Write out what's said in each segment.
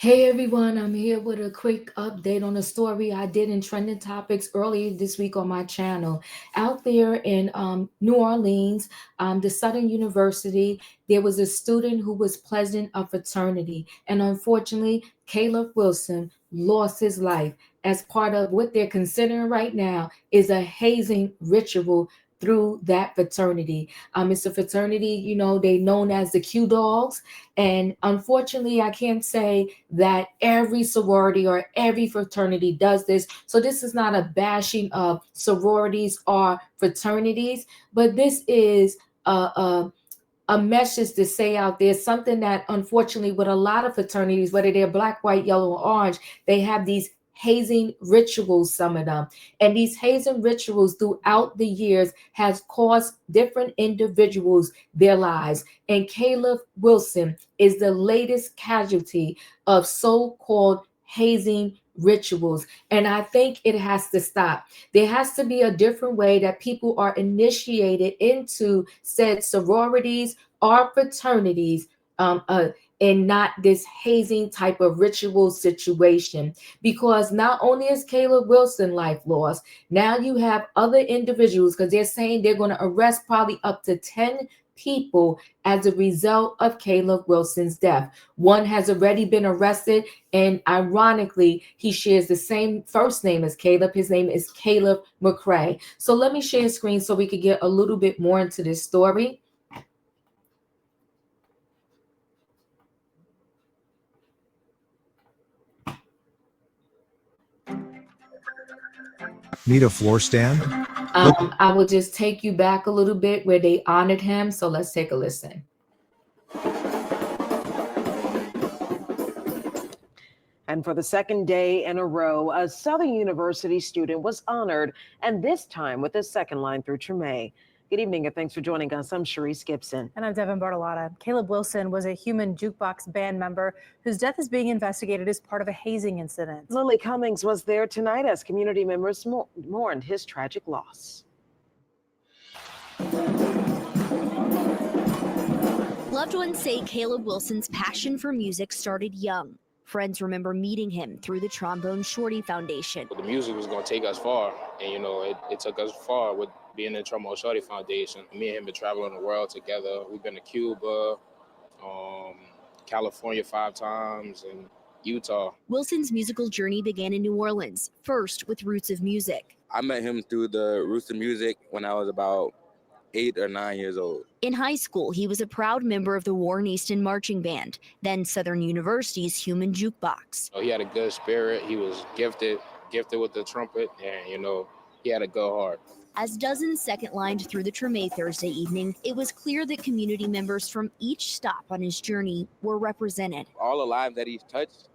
Hey everyone, I'm here with a quick update on a story I did in Trending Topics earlier this week on my channel. Out there in New Orleans, the Southern University, there was a student who was pledging a fraternity, and unfortunately, Caleb Wilson lost his life as part of what they're considering right now is a hazing ritual through that fraternity. It's a fraternity, they known as the Q Dogs, and unfortunately, I can't say that every sorority or every fraternity does this. So this is not a bashing of sororities or fraternities, but this is a message to say out there, something that unfortunately with a lot of fraternities, whether they're black, white, yellow, or orange, they have these hazing rituals, some of them. And these hazing rituals throughout the years has cost different individuals their lives. And Caleb Wilson is the latest casualty of so-called hazing rituals. And I think it has to stop. There has to be a different way that people are initiated into said sororities or fraternities, um, uh, and not this hazing type of ritual situation. Because not only is Caleb Wilson life lost, now you have other individuals, because they're saying they're going to arrest probably up to 10 people as a result of Caleb Wilson's death. One has already been arrested, and ironically, he shares the same first name as Caleb. His name is Caleb McCray. So let me share screen so we could get a little bit more into this story. Need a floor stand? Look, I will just take you back a little bit where they honored him. So let's take a listen. And for the second day in a row, a Southern University student was honored, and this time with the second line through Treme. Good evening, and thanks for joining us. I'm Sharice Gibson. And I'm Devin Bartolotta. Caleb Wilson was a Human Jukebox band member whose death is being investigated as part of a hazing incident. Lily Cummings was there tonight as community members mourned his tragic loss. Loved ones say Caleb Wilson's passion for music started young. Friends remember meeting him through the Trombone Shorty Foundation. The music was going to take us far, and it took us far with being in the Trombone Shorty Foundation. Me and him been traveling the world together. We've been to Cuba, California 5 times, and Utah. Wilson's musical journey began in New Orleans, first with Roots of Music. I met him through the Roots of Music when I was about 8 or 9 years old. In high school, he was a proud member of the Warren Easton Marching Band, then Southern University's Human Jukebox. He had a good spirit. He was gifted with the trumpet, and he had a good heart. As dozens second-lined through the Treme Thursday evening, it was clear that community members from each stop on his journey were represented. All the lives that he's touched,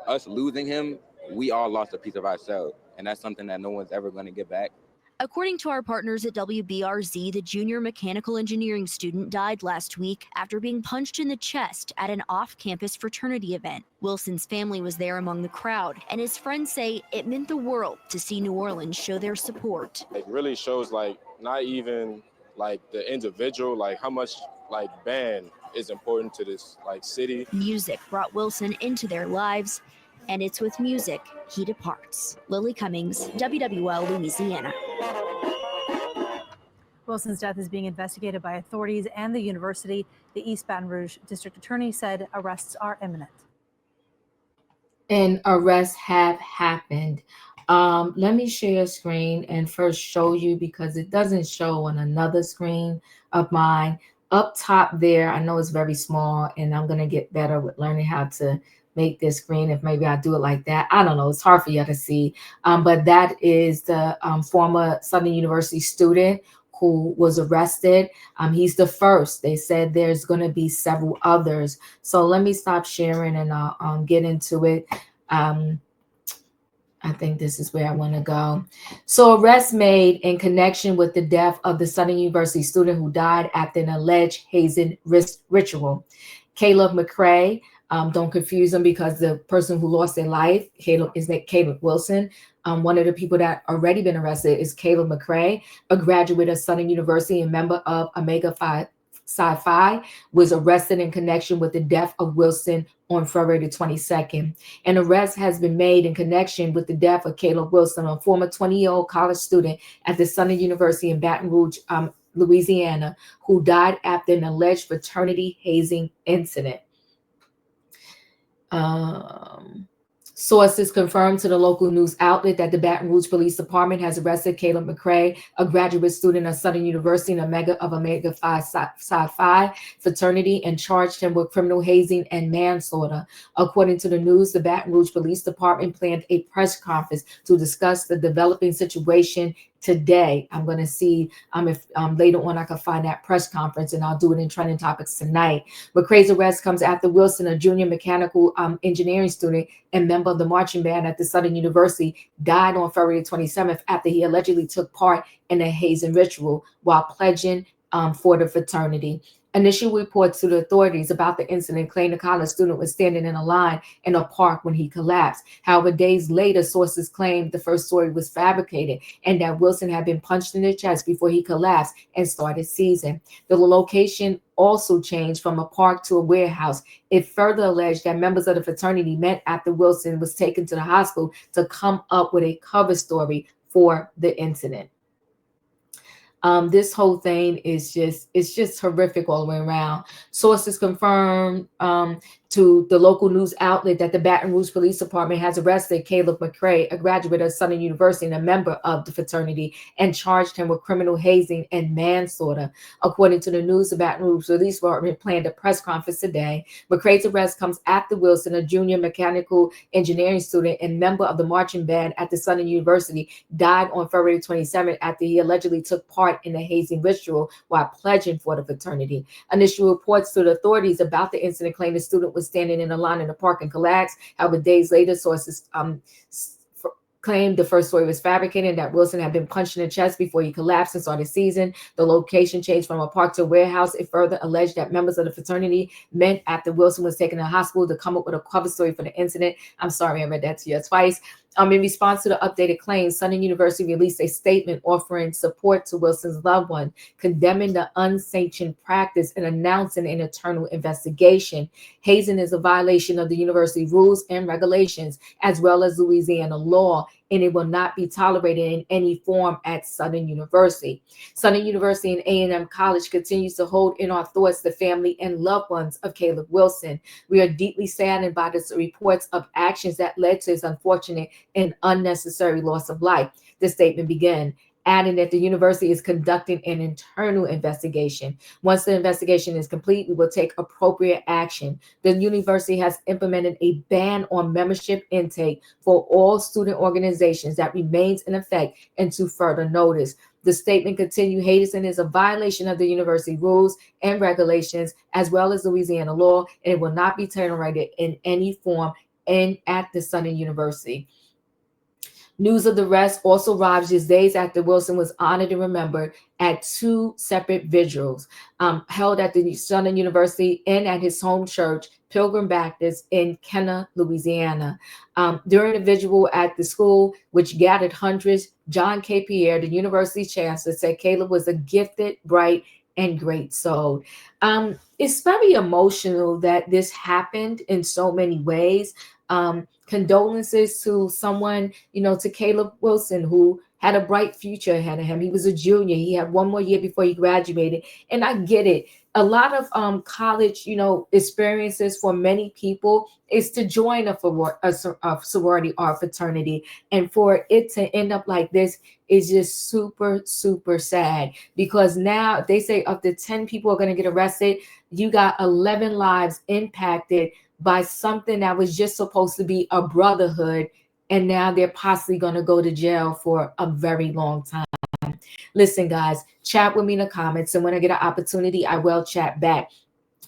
us losing him, we all lost a piece of ourselves, and that's something that no one's ever going to get back. According to our partners at WBRZ, the junior mechanical engineering student died last week after being punched in the chest at an off-campus fraternity event. Wilson's family was there among the crowd, and his friends say it meant the world to see New Orleans show their support. It really shows, not even, the individual, how much, band is important to this, city. Music brought Wilson into their lives, and it's with music he departs. Lily Cummings, WWL, Louisiana. Wilson's death is being investigated by authorities and the university. The East Baton Rouge district attorney said arrests are imminent. And arrests have happened. Let me share a screen and first show you, because it doesn't show on another screen of mine. Up top there, I know it's very small, and I'm going to get better with learning how to make this screen. If maybe I do it like that, I don't know. It's hard for you to see. But that is the former Southern University student who was arrested. He's the first. They said there's going to be several others. So let me stop sharing and I'll get into it. I think this is where I want to go. So arrest made in connection with the death of the Southern University student who died after an alleged hazing ritual. Caleb McCray, don't confuse them, because the person who lost their life, is Caleb Wilson. One of the people that already been arrested is Caleb McCray, a graduate of Southern University and member of Omega Phi Psi was arrested in connection with the death of Wilson on February the 22nd. An arrest has been made in connection with the death of Caleb Wilson, a former 20-year-old college student at the Southern University in Baton Rouge, Louisiana, who died after an alleged fraternity hazing incident. Sources confirmed to the local news outlet that the Baton Rouge Police Department has arrested Caleb McCray, a graduate student of Southern University and Omega Psi Phi fraternity, and charged him with criminal hazing and manslaughter. According to the news, the Baton Rouge Police Department planned a press conference to discuss the developing situation today. I'm going to see if later on I can find that press conference, and I'll do it in trending topics tonight. McCray's arrest comes after Wilson, a junior mechanical engineering student and member of the marching band at the Southern University, died on February 27th after he allegedly took part in a hazing ritual while pledging for the fraternity. Initial reports to the authorities about the incident claimed the college student was standing in a line in a park when he collapsed. However, days later, sources claimed the first story was fabricated and that Wilson had been punched in the chest before he collapsed and started seizing. The location also changed from a park to a warehouse. It further alleged that members of the fraternity met after Wilson was taken to the hospital to come up with a cover story for the incident. This whole thing is just horrific all the way around. Sources confirmed to the local news outlet that the Baton Rouge Police Department has arrested Caleb McCray, a graduate of Southern University and a member of the fraternity, and charged him with criminal hazing and manslaughter. According to the news, the Baton Rouge Police Department planned a press conference today. McCray's arrest comes after Wilson, a junior mechanical engineering student and member of the marching band at the Southern University, died on February 27th after he allegedly took part in a hazing ritual while pledging for the fraternity. Initial reports to the authorities about the incident claimed the student was standing in a line in the park and collapsed. However, days later, sources claimed the first story was fabricated and that Wilson had been punched in the chest before he collapsed and started seizing. The location changed from a park to a warehouse. It further alleged that members of the fraternity met after Wilson was taken to the hospital to come up with a cover story for the incident. I'm sorry, I read that to you twice. In response to the updated claims, Southern University released a statement offering support to Wilson's loved one, condemning the unsanctioned practice and announcing an internal investigation. Hazing is a violation of the university rules and regulations, as well as Louisiana law, and it will not be tolerated in any form at Southern University. Southern University and A&M College continues to hold in our thoughts the family and loved ones of Caleb Wilson. We are deeply saddened by the reports of actions that led to his unfortunate and unnecessary loss of life. The statement began, adding that the university is conducting an internal investigation. Once the investigation is complete, we will take appropriate action. The university has implemented a ban on membership intake for all student organizations that remains in effect until further notice. The statement continued, hazing is a violation of the university rules and regulations, as well as Louisiana law, and it will not be tolerated in any form and at the Southern University. News of the arrest also arrived just days after Wilson was honored and remembered at two separate vigils held at the Southern University and at his home church, Pilgrim Baptist in Kenner, Louisiana. During the vigil at the school, which gathered hundreds, John K. Pierre, the university chancellor, said Caleb was a gifted, bright, and great soul. It's very emotional that this happened in so many ways. Condolences to someone, to Caleb Wilson, who had a bright future ahead of him. He was a junior. He had one more year before he graduated. And I get it. A lot of college, experiences for many people is to join a sorority or a fraternity. And for it to end up like this is just super, super sad. Because now they say up to 10 people are going to get arrested. You got 11 lives impacted by something that was just supposed to be a brotherhood, and now they're possibly going to go to jail for a very long time. Listen, guys, chat with me in the comments, and when I get an opportunity, I will chat back.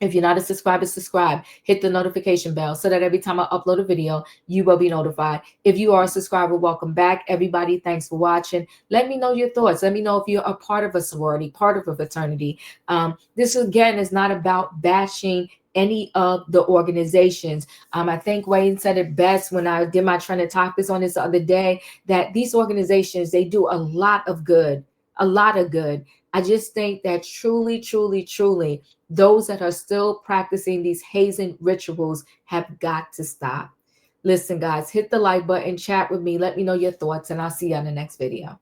If you're not a subscriber, subscribe. Hit the notification bell so that every time I upload a video, you will be notified. If you are a subscriber, welcome back. Everybody, thanks for watching. Let me know your thoughts. Let me know if you're a part of a sorority, part of a fraternity. This, again, is not about bashing any of the organizations. I think Wayne said it best when I did my trending topics on this the other day, that these organizations, they do a lot of good. I just think that truly, truly, truly, those that are still practicing these hazing rituals have got to stop. Listen, guys, hit the like button, chat with me, let me know your thoughts, and I'll see you on the next video.